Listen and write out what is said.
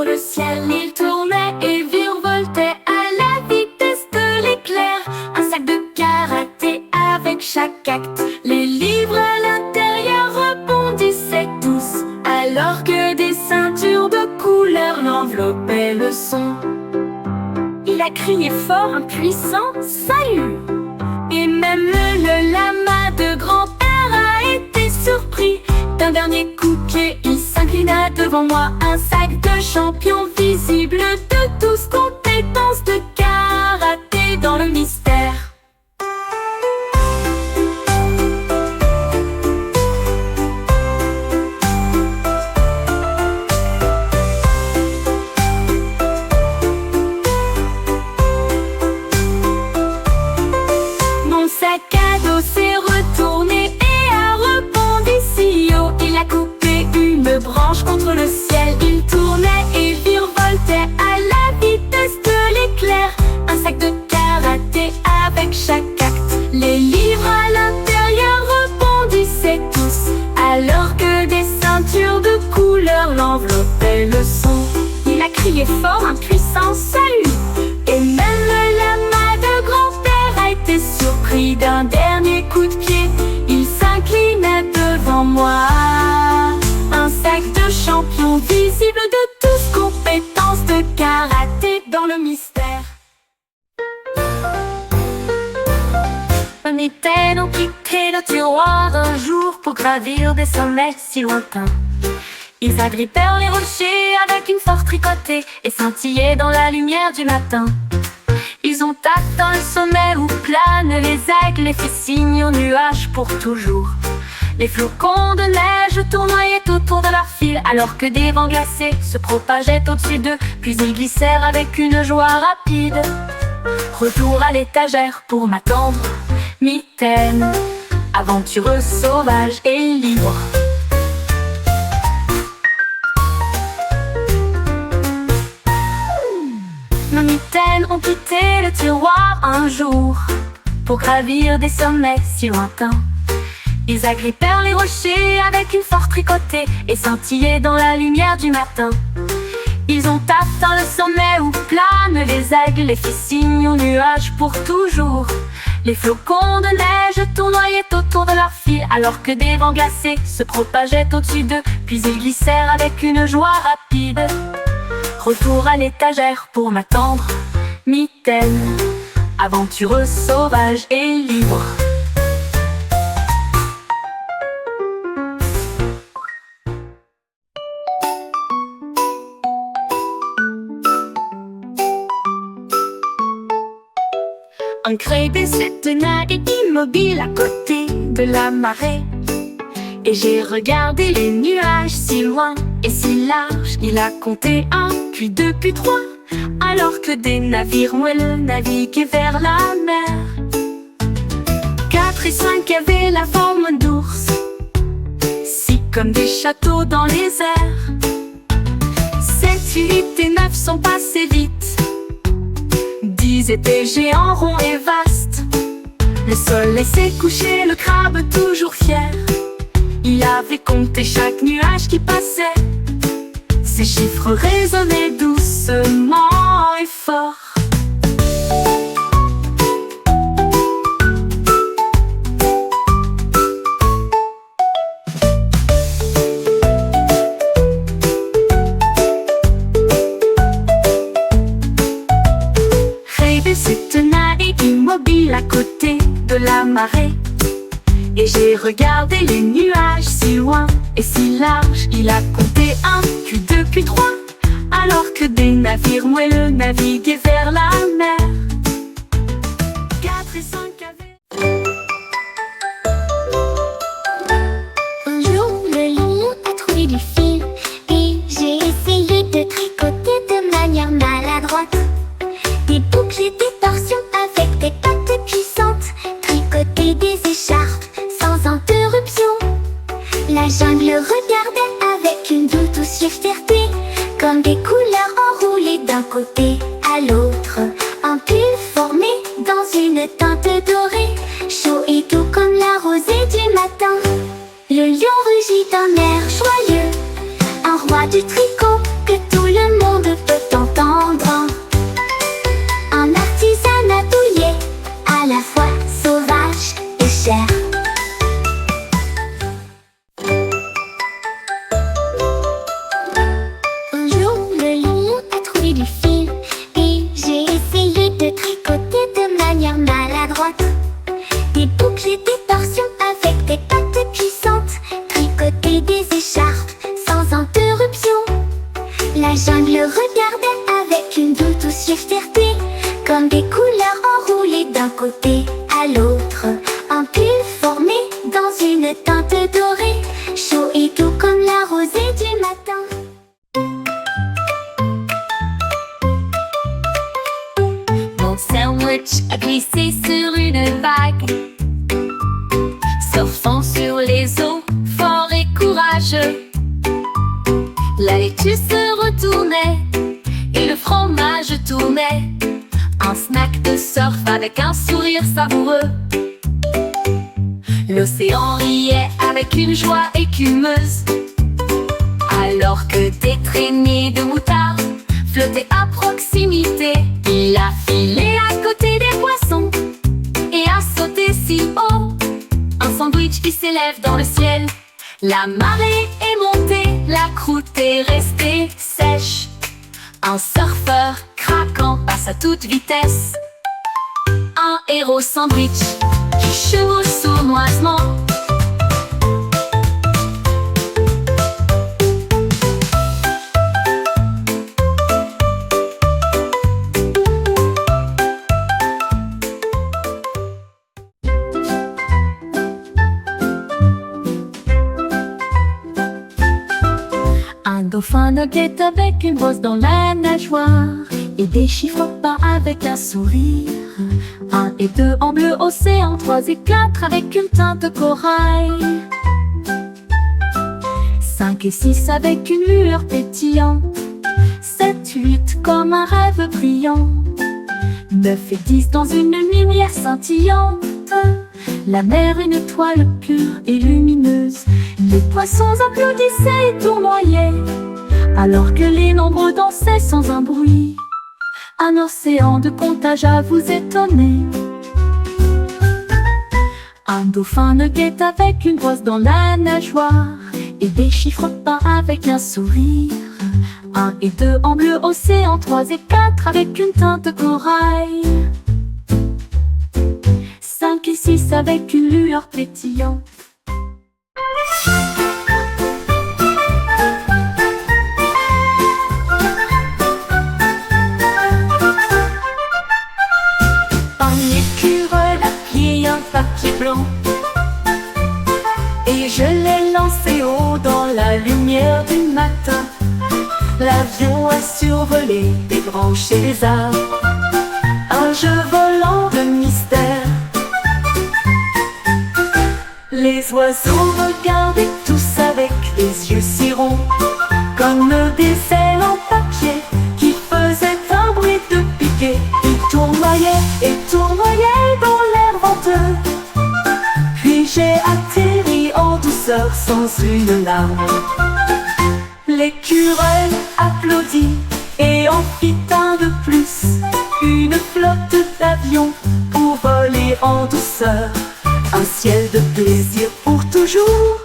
le ciel il tournait et virevoltait à la vitesse de l'éclair. Un sac de karaté avec chaque acte, les livres à l'intérieur rebondissaient tous, alors que des ceintures de couleur l'enveloppaient le son. Il a crié fort un puissant salut, et même le lama de grand-père a été surpris. D'un dernier coup de pied, il s'inclina devant moi. Un sac de champion visible de tous, compétences de karaté dans le mystère. Mon sac à dos s'est retourné et a rebondi si haut. Il a coupé une branche contre le ciel. Il tournait et virevoltait à la vitesse de l'éclair. Un sac de karaté avec chaque acte, les livres à l'intérieur rebondissaient tous, alors que des ceintures de couleur l'enveloppaient le son. Il a crié fort un puissant salut, et même le lama de grand-père a été surpris. D'un dernier coup de pied, il s'inclina devant moi. Un sac de champion visible de tous, compétences de karaté dans le mystère. Mitaine ont quitté le tiroir un jour pour gravir des sommets si lointains. Ils agrippèrent les rochers avec une force tricotée et scintillaient dans la lumière du matin. Ils ont atteint le sommet où planent les aigles et fit signe aux nuages pour toujours. Les flocons de neige tournoyaient autour de leur fil, alors que des vents glacés se propageaient au-dessus d'eux. Puis ils glissèrent avec une joie rapide. Retour à l'étagère pour m'attendre, Mitaine, aventureuse, sauvage et libre. Nos mitaines ont quitté le tiroir un jour pour gravir des sommets si lointains. Ils agrippèrent les rochers avec une force tricotée et scintillaient dans la lumière du matin. Ils ont atteint le sommet où planent les aigles et fit signe aux nuages pour toujours. Les flocons de neige tournoyaient autour de leur fil, alors que des vents glacés se propageaient au-dessus d'eux. Puis ils glissèrent avec une joie rapide. Retour à l'étagère pour m'attendre, Mitaine, aventureuse, sauvage et libre. Un crébé se tenait immobile à côté de la marée, et j'ai regardé les nuages si loin et si larges. Il a compté 1, puis 2, puis 3, alors que des navires moelleux naviguaient vers la mer. 4 et 5 avaient la forme d'ours, 6 comme des châteaux dans les airs. 7, 8 et 9 sont passés vite. 10 étaient géants, ronds et vastes. Le soleil s'est couché, le crabe toujours fier. Il avait compté chaque nuage qui passait. Ces chiffres résonnaient doucement et fort. Rêvé se tenait immobile à côté de la marée, et j'ai regardé les nuages si loin et si larges. Il a compté 1, puis 2, puis 3, alors que des navires moelleux naviguaient vers la mer. 4 et 5 avaient... Un jour, le lion a trouvé du fil, et j'ai essayé de tricoter de manière maladroite des boucles et des torsions avec des pattes puissantes. Tricoter des écharpes sans interruption. La jungle regardait avec une douce fierté, comme des couleurs enroulées d'un côté à l'autre. Un pull formé dans une teinte dorée, chaud et doux comme la rosée du matin. Le lion rugit d'un air joyeux, un roi du tricot que tout le monde légère. Un jour, le lion a trouvé du fil et j'ai essayé de tricoter de manière maladroite. Des boucles et des torsions avec des pattes puissantes, tricoter des écharpes sans interruption. La jungle regardait avec une douce fierté, comme des couleurs enroulées d'un côté à l'autre. Un pull formé dans une teinte dorée, chaud et doux comme la rosée du matin. Mon sandwich a glissé sur une vague, surfant sur les eaux, fort et courageux. La laitue se retournait et le fromage tournait, un snack de surf avec un sourire savoureux. L'océan riait avec une joie écumeuse, alors que des traînées de moutarde flottaient à proximité. Il a filé à côté des poissons et a sauté si haut, un sandwich qui s'élève dans le ciel. La marée est montée, la croûte est restée sèche. Un surfeur craquant passe à toute vitesse. Un héros sandwich qui chevauche sournoisement. Un dauphin nugget avec une brosse dans la nageoire et des chiffres pas avec un sourire. 1 et 2 en bleu océan, 3 et 4 avec une teinte corail. 5 et 6 avec une lueur pétillante. 7, 8 comme un rêve brillant. 9 et 10 dans une lumière scintillante. La mer, une étoile pure et lumineuse. Les poissons applaudissaient et tournoyaient, alors que les nombres dansaient sans un bruit. Un océan de comptage à vous étonner. Un dauphin nugget avec une brosse dans la nageoire et des chiffres peints avec un sourire. 1 et 2 en bleu océan, 3 et 4 avec une teinte corail. 5 et 6 avec une lueur pétillante. Un écureuil a plié un papier blanc et je l'ai lancé haut dans la lumière du matin. L'avion a survolé des branches et des arbres, un jeu volant de mystère. Les oiseaux regardaient tous avec des yeux si ronds, comme des ailes en papier qui faisaient un bruit de piquet. Ils tournoyaient et tournoyaient dans l'air venteux, puis j'ai atterri en douceur sans une larme. L'écureuil applaudit et en fit un de plus, une flotte d'avions pour voler en douceur. Un ciel de plaisir pour toujours.